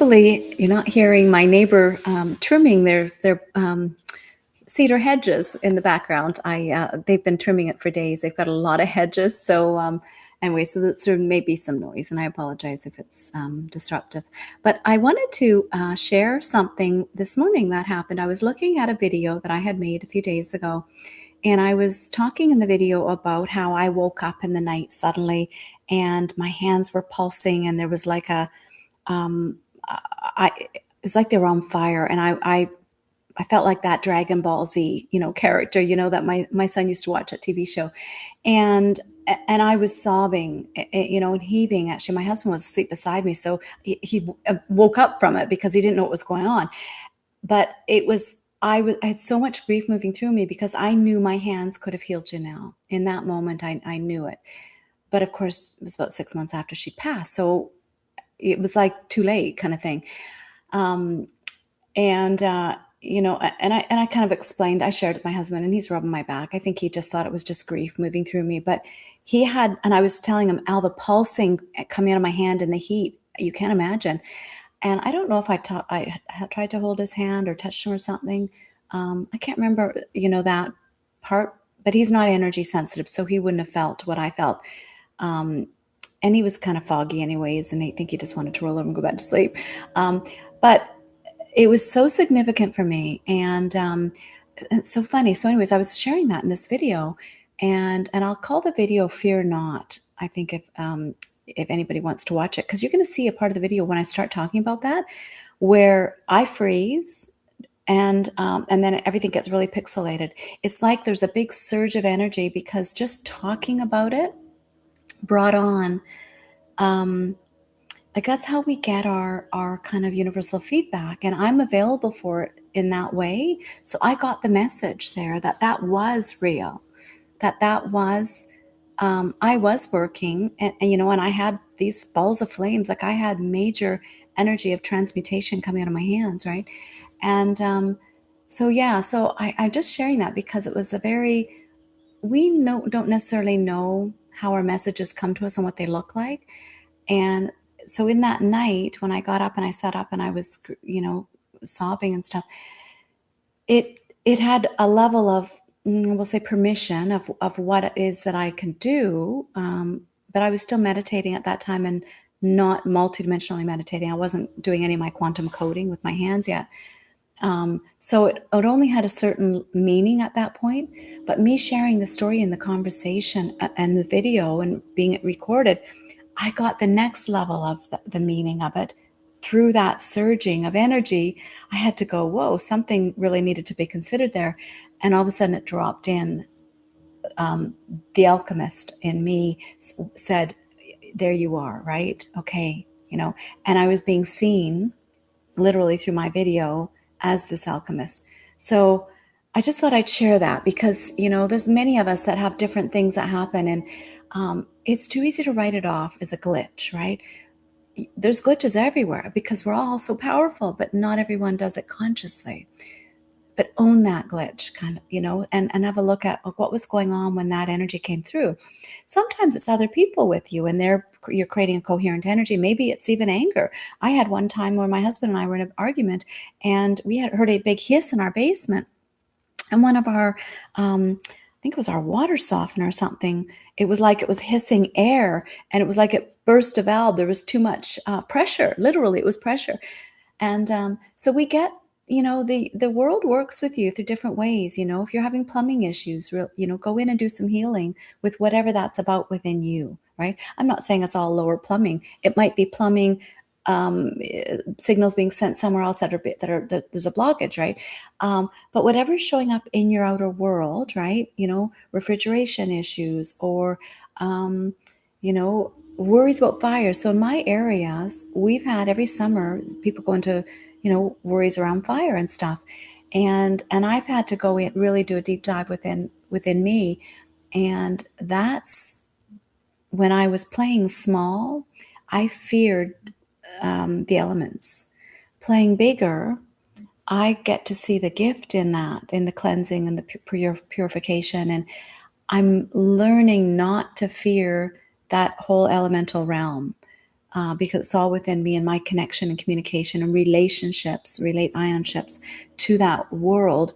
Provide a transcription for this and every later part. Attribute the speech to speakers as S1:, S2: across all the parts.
S1: hopefully you're not hearing my neighbor trimming their cedar hedges in the background. They've been trimming it for days. They've got a lot of hedges. So anyway, so there may be some noise, and I apologize if it's disruptive. But I wanted to share something this morning that happened. I was looking at a video that I had made a few days ago, and I was talking in the video about how I woke up in the night suddenly, and my hands were pulsing, and there was like I it's like they were on fire, and I felt like that Dragon Ball Z, character, that my son used to watch that TV show, and and I was sobbing, and heaving. Actually, my husband was asleep beside me, so he woke up from it because he didn't know what was going on. But I had so much grief moving through me because I knew my hands could have healed Janelle. In that moment, I knew it. But of course, it was about 6 months after she passed, so it was like too late, kind of thing. Um, and I kind of explained. I shared with my husband, and he's rubbing my back. I think he just thought it was just grief moving through me, but and I was telling him, Al, the pulsing coming out of my hand and the heat, you can't imagine. And I don't know if I had tried to hold his hand or touched him or something. I can't remember, that part, but he's not energy sensitive, so he wouldn't have felt what I felt. Um, and he was kind of foggy anyways, and I think he just wanted to roll over and go back to sleep. But it was so significant for me, and it's so funny. So anyways, I was sharing that in this video, and I'll call the video "Fear Not." I think if anybody wants to watch it, because you're going to see a part of the video when I start talking about that, where I freeze, and then everything gets really pixelated. It's like there's a big surge of energy because just talking about it brought on, like, that's how we get our kind of universal feedback, and I'm available for it in that way. So I got the message there that was real, that was I was working, and I had these balls of flames. Like, I had major energy of transmutation coming out of my hands, right? And so yeah, so I'm just sharing that because it was don't necessarily know how our messages come to us and what they look like. And so in that night, when I got up and I sat up and I was, sobbing and stuff, it had a level of, we'll say, permission of what it is that I can do. But I was still meditating at that time, and not multidimensionally meditating. I wasn't doing any of my quantum coding with my hands yet. So it only had a certain meaning at that point. But me sharing the story and the conversation and the video and being recorded, I got the next level of the meaning of it through that surging of energy. I had to go, whoa, something really needed to be considered there. And all of a sudden it dropped in. The alchemist in me said, there you are, right? Okay, and I was being seen literally through my video as this alchemist. So I just thought I'd share that because, there's many of us that have different things that happen, and it's too easy to write it off as a glitch, right? There's glitches everywhere because we're all so powerful, but not everyone does it consciously. But own that glitch, kind of, and have a look at what was going on when that energy came through. Sometimes it's other people with you, and you're creating a coherent energy. Maybe it's even anger. I had one time where my husband and I were in an argument, and we had heard a big hiss in our basement, and one of our, I think it was our water softener or something, it was like it was hissing air, and it was like it burst a valve. There was too much pressure. Literally, it was pressure. And so we get, the world works with you through different ways. If you're having plumbing issues, go in and do some healing with whatever that's about within you, right? I'm not saying it's all lower plumbing. It might be plumbing signals being sent somewhere else that there's a blockage, right? But whatever's showing up in your outer world, right? Refrigeration issues or, worries about fire. So in my areas, we've had every summer people go into, worries around fire and stuff. And I've had to go in, really do a deep dive within me. And that's when I was playing small, I feared the elements. Playing bigger, I get to see the gift in that, in the cleansing and the purification. And I'm learning not to fear that whole elemental realm. because it's all within me and my connection and communication and relationships, relate ionships to that world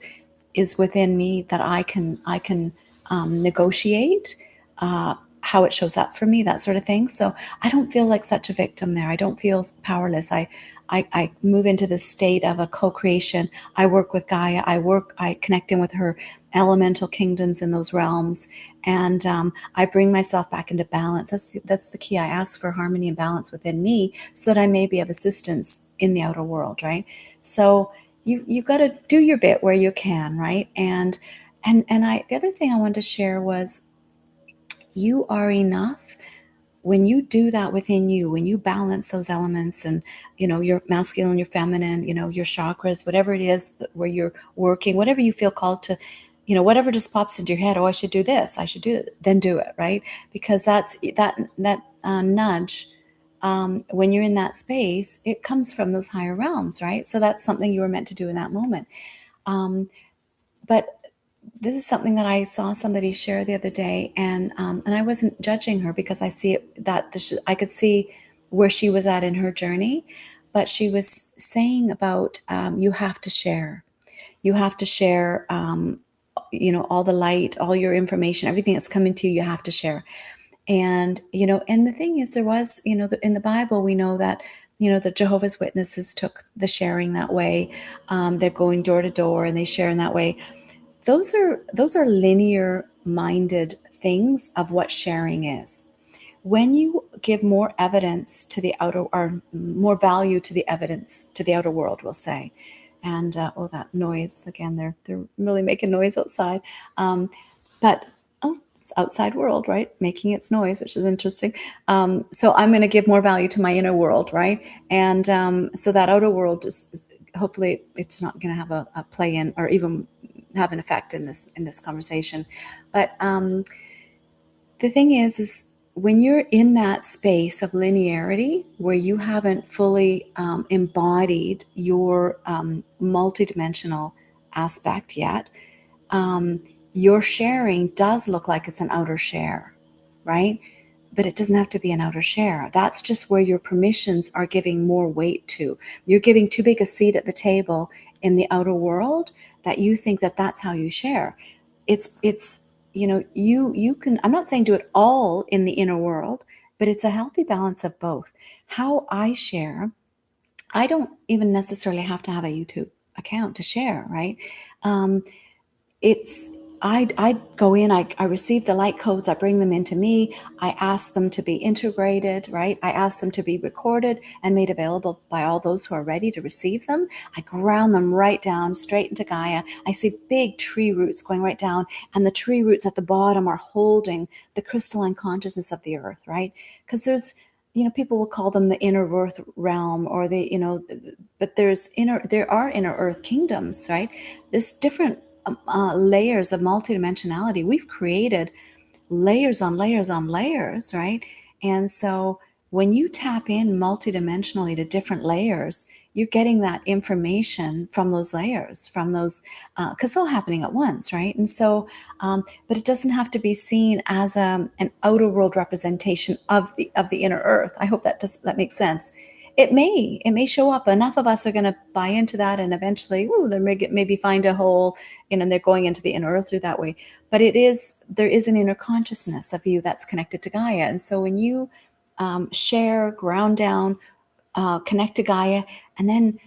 S1: is within me that I can negotiate how it shows up for me, that sort of thing. So I don't feel like such a victim there. I don't feel powerless. I move into this state of a co-creation. I work with Gaia. I connect in with her elemental kingdoms in those realms, and I bring myself back into balance. That's the key. I ask for harmony and balance within me, so that I may be of assistance in the outer world. Right. So you got to do your bit where you can. Right. And the other thing I wanted to share was you are enough when you do that within you, when you balance those elements and, your masculine, your feminine, your chakras, whatever it is where you're working, whatever you feel called to, whatever just pops into your head, oh, I should do this, I should do it, then do it, right? Because that nudge, when you're in that space, it comes from those higher realms, right? So that's something you were meant to do in that moment. But this is something that I saw somebody share the other day, and I wasn't judging her because I see it, I could see where she was at in her journey, but she was saying about you have to share, all the light, all your information, everything that's coming to you, you have to share. And the thing is, there was, in the Bible, we know that, the Jehovah's Witnesses took the sharing that way. They're going door to door and they share in that way. Those are linear minded things of what sharing is. When you give more evidence to the outer, or more value to the evidence to the outer world, we'll say, and oh, that noise again, they're really making noise outside. But oh, it's outside world, right, making its noise, which is interesting. So I'm going to give more value to my inner world, right? And so that outer world, just hopefully it's not going to have a play in or even have an effect in this conversation. But the thing is when you're in that space of linearity where you haven't fully embodied your multidimensional aspect yet, your sharing does look like it's an outer share, right? But it doesn't have to be an outer share. That's just where your permissions are giving more weight to. You're giving too big a seat at the table in the outer world that you think that that's how you share. It's you can, I'm not saying do it all in the inner world, but it's a healthy balance of both. How I share, I don't even necessarily have to have a YouTube account to share, right? It's I go in, I receive the light codes, I bring them into me, I ask them to be integrated, right? I ask them to be recorded and made available by all those who are ready to receive them. I ground them right down straight into Gaia. I see big tree roots going right down, and the tree roots at the bottom are holding the crystalline consciousness of the earth, right? Because there's, people will call them the inner earth realm, or but there are inner earth kingdoms, right? There's different layers of multidimensionality. We've created layers on layers on layers, right? And so when you tap in multidimensionally to different layers, you're getting that information from those layers, from those, because it's all happening at once, right? And so, but it doesn't have to be seen as an outer world representation of the inner earth. I hope that makes sense. It may show up. Enough of us are going to buy into that, and eventually, they maybe find a hole, and they're going into the inner earth through that way. But there is an inner consciousness of you that's connected to Gaia, and so when you share, ground down, connect to Gaia, and then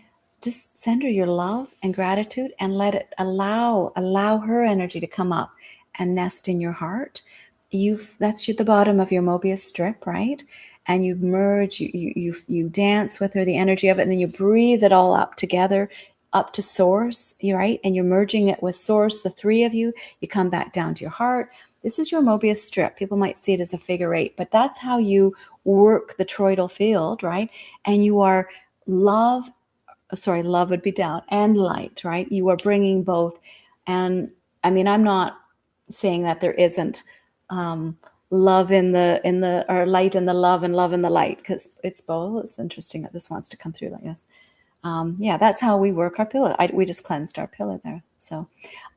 S1: just send her your love and gratitude, and let it allow her energy to come up and nest in your heart. That's the bottom of your Mobius strip, right? And you merge, you dance with her, the energy of it, and then you breathe it all up together, up to source, right? And you're merging it with source, the three of you. You come back down to your heart. This is your Mobius strip. People might see it as a figure eight, but that's how you work the toroidal field, right? And you are love would be down, and light, right? You are bringing both. And I mean, I'm not saying that there isn't love in the or light in the love, and love in the light, because it's both. It's interesting that this wants to come through like this. Yeah, that's how we work our pillar. We just cleansed our pillar there. So,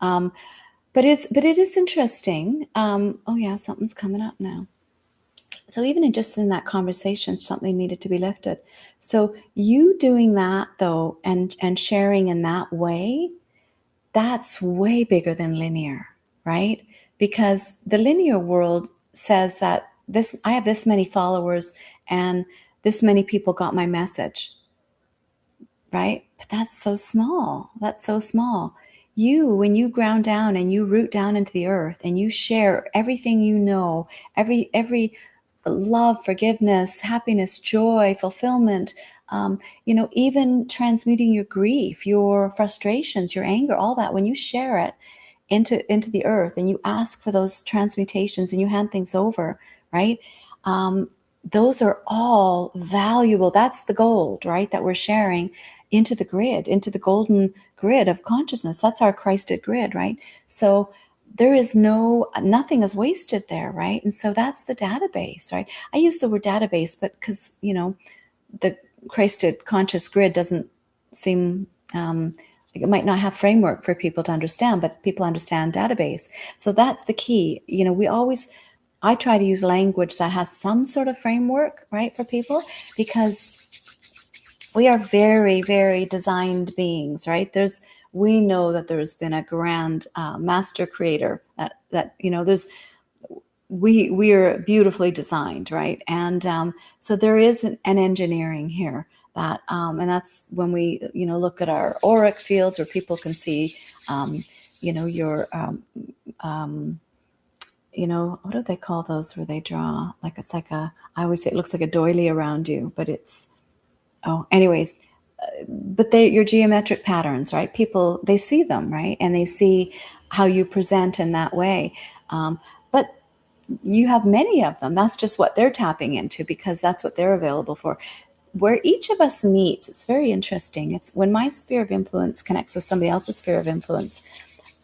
S1: but it is interesting. Oh yeah, something's coming up now. So even just in that conversation, something needed to be lifted. So you doing that though, and sharing in that way, that's way bigger than linear, right? Because the linear world says that this, I have this many followers and this many people got my message, right? But that's so small. That's so small. You, when you ground down and you root down into the earth and you share everything you know, every love, forgiveness, happiness, joy, fulfillment, even transmuting your grief, your frustrations, your anger, all that, when you share it into the earth and you ask for those transmutations and you hand things over, right? Those are all valuable. That's the gold, right? That we're sharing into the grid, into the golden grid of consciousness. That's our Christed grid, right? So there is nothing is wasted there, right? And so that's the database, right? I use the word database, but because, the Christed conscious grid doesn't seem, like it might not have framework for people to understand, but people understand database. So that's the key. I try to use language that has some sort of framework, right, for people, because we are very, very designed beings, right? We know that there's been a grand master creator that there's we are beautifully designed, right? And so there is an engineering here and that's when we look at our auric fields where people can see your what do they call those where they draw, like it's like I always say it looks like a doily around you, but it's anyways, but they're your geometric patterns, right? People, they see them, right? And they see how you present in that way. But you have many of them. That's just what they're tapping into because that's what they're available for. Where each of us meets, it's very interesting. It's when my sphere of influence connects with somebody else's sphere of influence,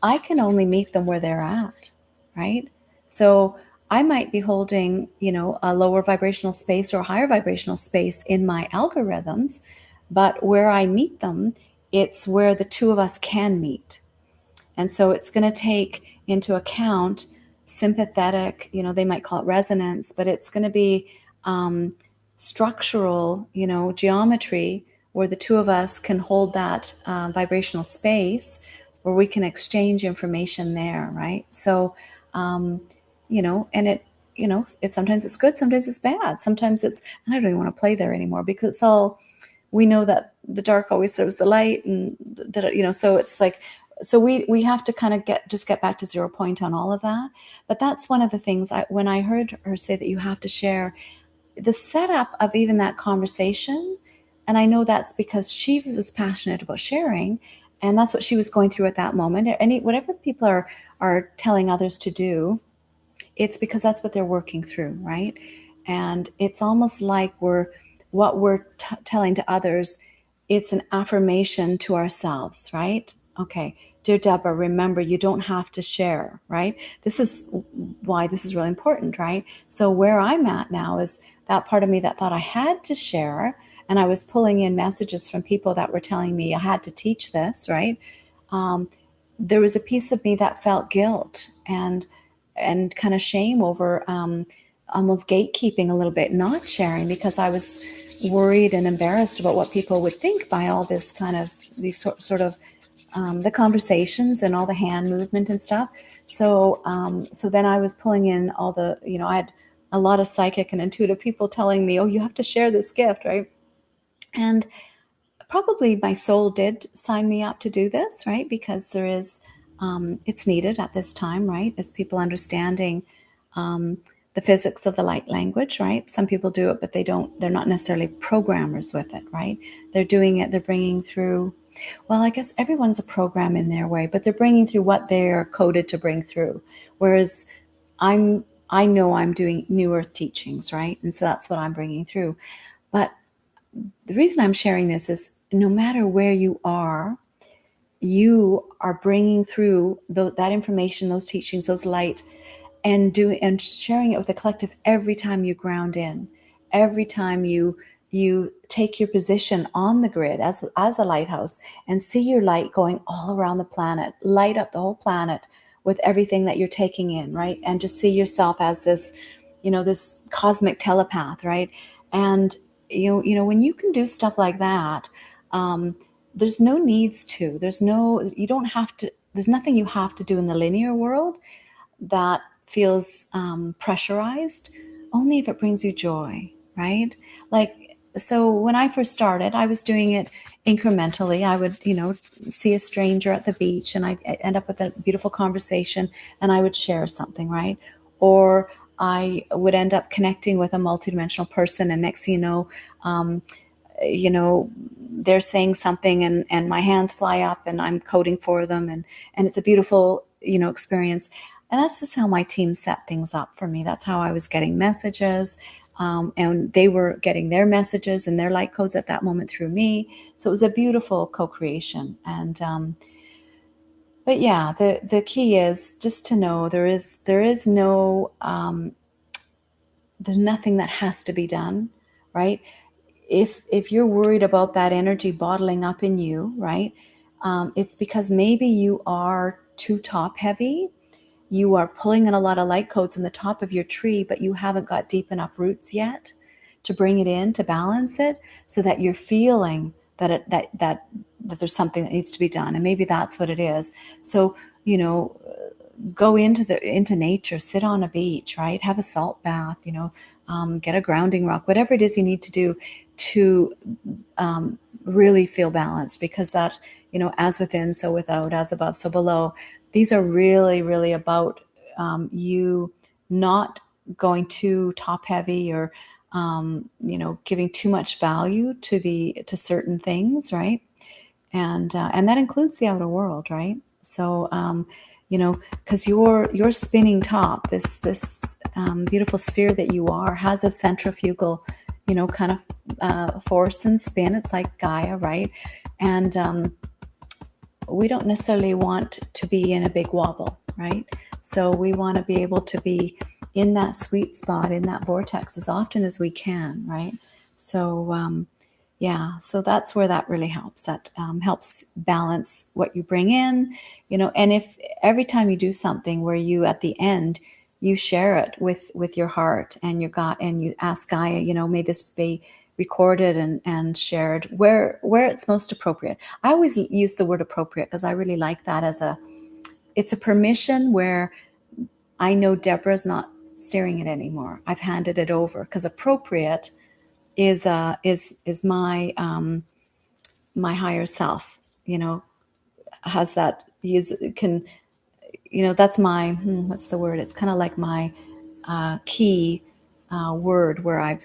S1: I can only meet them where they're at, right? So I might be holding, a lower vibrational space or a higher vibrational space in my algorithms, but where I meet them, it's where the two of us can meet. And so it's going to take into account sympathetic, they might call it resonance, but it's going to be structural, geometry where the two of us can hold that vibrational space where we can exchange information there, right? So, and it sometimes it's good, sometimes it's bad, sometimes it's, and I don't even want to play there anymore because it's all, we know that the dark always serves the light, and so it's like, so we have to kind of get back to 0 point on all of that. But that's one of the things when I heard her say that you have to share the setup of even that conversation. And I know that's because she was passionate about sharing, and that's what she was going through at that moment. Whatever people are telling others to do, it's because that's what they're working through, right? And it's almost like what we're telling to others, it's an affirmation to ourselves, right? Okay, dear Deborah, remember, you don't have to share, right? This is why this is really important, right? So where I'm at now is that part of me that thought I had to share, and I was pulling in messages from people that were telling me I had to teach this, right? There was a piece of me that felt guilt and kind of shame over almost gatekeeping a little bit, not sharing, because I was worried and embarrassed about what people would think by all this kind of these sort of the conversations and all the hand movement and stuff. So so then I was pulling in all the, I had a lot of psychic and intuitive people telling me, oh, you have to share this gift, right? And probably my soul did sign me up to do this, right? Because there is, it's needed at this time, right? As people understanding the physics of the light language, right? Some people do it, but they're not necessarily programmers with it, right? They're doing it, they're bringing through, well, I guess everyone's a program in their way, but they're bringing through what they're coded to bring through. Whereas I know I'm doing new earth teachings, right? And so that's what I'm bringing through. But the reason I'm sharing this is no matter where you are bringing through that information, those teachings, those light, and sharing it with the collective every time you ground in, every time you take your position on the grid as a lighthouse and see your light going all around the planet, light up the whole planet with everything that you're taking in, right? And just see yourself as this this cosmic telepath, right? And when you can do stuff like that, um, there's no needs to. You don't have to. There's nothing you have to do in the linear world that feels pressurized, only if it brings you joy, right? Like, so when I first started, I was doing it incrementally. I would, see a stranger at the beach and I'd end up with a beautiful conversation and I would share something, right? Or I would end up connecting with a multidimensional person, and next thing um, you know, they're saying something and my hands fly up and I'm coding for them, and it's a beautiful, experience. And that's just how my team set things up for me. That's how I was getting messages. And they were getting their messages and their light codes at that moment through me. So it was a beautiful co-creation. And but yeah, the key is just to know there is no there's nothing that has to be done, right? If you're worried about that energy bottling up in you, right, it's because maybe you are too top heavy. You are pulling in a lot of light codes in the top of your tree, but you haven't got deep enough roots yet to bring it in to balance it, so that you're feeling that there's something that needs to be done, and maybe that's what it is. So go into nature, sit on a beach, right? Have a salt bath, get a grounding rock, whatever it is you need to do to really feel balanced, because that, as within, so without, as above, so below. These are really, really about you not going too top heavy, or giving too much value to certain things, right? And that includes the outer world, right? So because your spinning top, this beautiful sphere that you are, has a centrifugal, kind of force and spin. It's like Gaia, right? And we don't necessarily want to be in a big wobble, right? So we want to be able to be in that sweet spot, in that vortex, as often as we can, right? So yeah, so that's where that really helps. That helps balance what you bring in, and if every time you do something where you, at the end, you share it with your heart and your God, and you ask Gaia, may this be recorded and shared where it's most appropriate. I always use the word appropriate because I really like that it's a permission where I know Deborah's not steering it anymore. I've handed it over, because appropriate is my higher self, has that use can, that's my what's the word? It's kind of like my key word, where I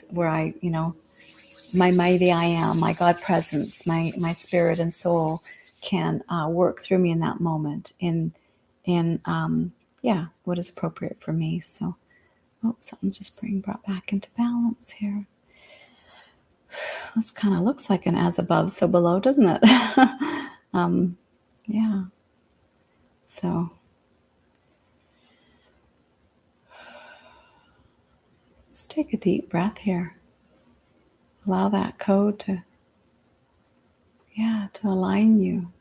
S1: my mighty I am, my God presence, my spirit and soul can work through me in that moment, in yeah, what is appropriate for me. So, oh, something's just being brought back into balance here. This kind of looks like an as above, so below, doesn't it? Yeah. So just take a deep breath here. Allow that code to align you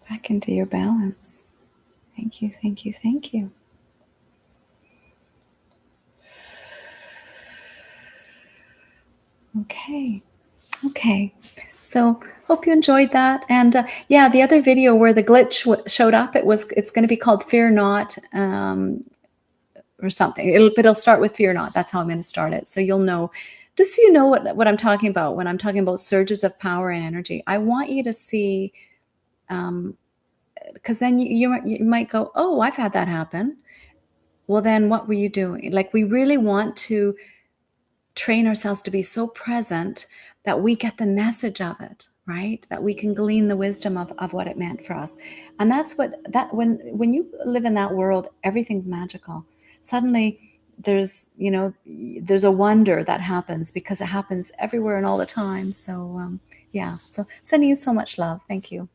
S1: back into your balance. Thank you, thank you, thank you. Okay. So hope you enjoyed that. And yeah, the other video where the glitch showed up, it's going to be called Fear Not, or something. It'll start with Fear Not. That's how I'm going to start it. So you'll know, just so you know what I'm talking about when I'm talking about surges of power and energy. I want you to see, because then you might go, oh, I've had that happen. Well, then what were you doing? Like, we really want to train ourselves to be so present that we get the message of it, right? That we can glean the wisdom of what it meant for us. And that's when you live in that world, everything's magical. Suddenly there's a wonder that happens, because it happens everywhere and all the time. So yeah, so sending you so much love. Thank you.